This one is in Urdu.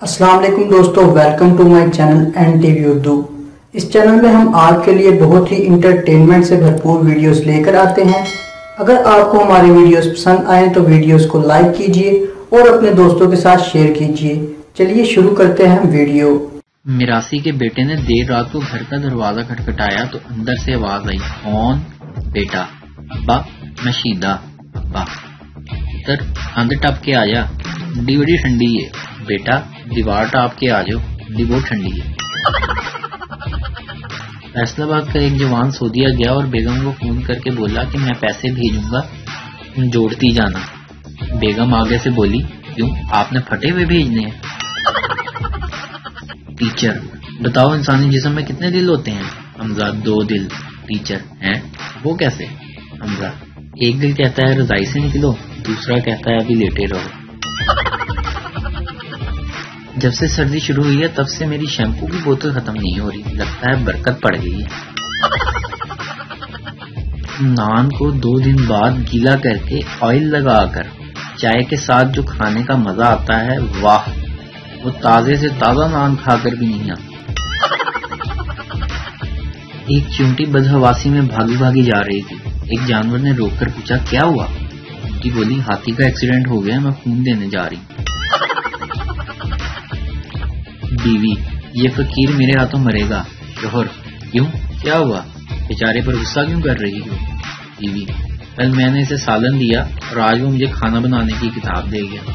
السلام علیکم دوستو، welcome to my channel N T V Urdu. اس چینل میں ہم آپ کے لیے بہت ہی انٹرٹینمنٹ سے بھرپور ویڈیوز لے کر آتے ہیں۔ اگر آپ کو ہماری ویڈیوز پسند آئیں تو ویڈیوز کو لائک کیجئے اور اپنے دوستوں کے ساتھ شیئر کیجئے۔ چلیے شروع کرتے ہیں ویڈیو۔ میراثی کے بیٹے نے دیر رات کو گھر کا دروازہ کھٹکھٹایا تو اندر سے آواز آئی، کون؟ بیٹا۔ ابا، میں شیدہ۔ ابا، پتر اندر ٹپ کے آ جا، ٹھنڈی بڑی ٹھنڈی ہے۔ بیٹا، دیوار ٹاپ کے آ جاؤ، ٹھنڈی بہت ٹھنڈی ہے۔ فیصلہ آباد کا ایک جوان سعودیہ گیا اور بیگم کو فون کر کے بولا کہ میں پیسے بھیجوں گا، تم جوڑتی جانا۔ بیگم آگے سے بولی، کیوں، آپ نے پھٹے ہوئے بھیجنے ہیں؟ ٹیچر، بتاؤ انسانی جسم میں کتنے دل ہوتے ہیں؟ حمزہ، 2 دل۔ ٹیچر، ہیں وہ کیسے؟ حمزہ، ایک دل کہتا ہے رضائی سے نکلو، دوسرا کہتا ہے ابھی لیٹے رہو۔ جب سے سردی شروع ہوئی ہے تب سے میری شیمپو کی بوتل ختم نہیں ہو رہی، لگتا ہے برکت پڑ گئی ہے۔ نان کو 2 دن بعد گیلا کر کے آئل لگا کر چائے کے ساتھ جو کھانے کا مزہ آتا ہے، واہ، وہ تازے سے تازہ نان کھا کر بھی نہیں آتا۔ ایک چونٹی بدحواسی میں بھاگی بھاگی جا رہی تھی۔ ایک جانور نے روک کر پوچھا، کیا ہوا؟ چونٹی بولی، ہاتھی کا ایکسیڈنٹ ہو گیا، میں خون دینے جا رہی ہوں۔ بیوی، یہ فقیر میرے ہاتھوں مرے گا۔ شوہر، کیوں، کیا ہوا؟ بیچارے پر غصہ کیوں کر رہی ہو؟ بیوی، کل میں نے اسے سالن دیا اور آج وہ مجھے کھانا بنانے کی کتاب دے گیا۔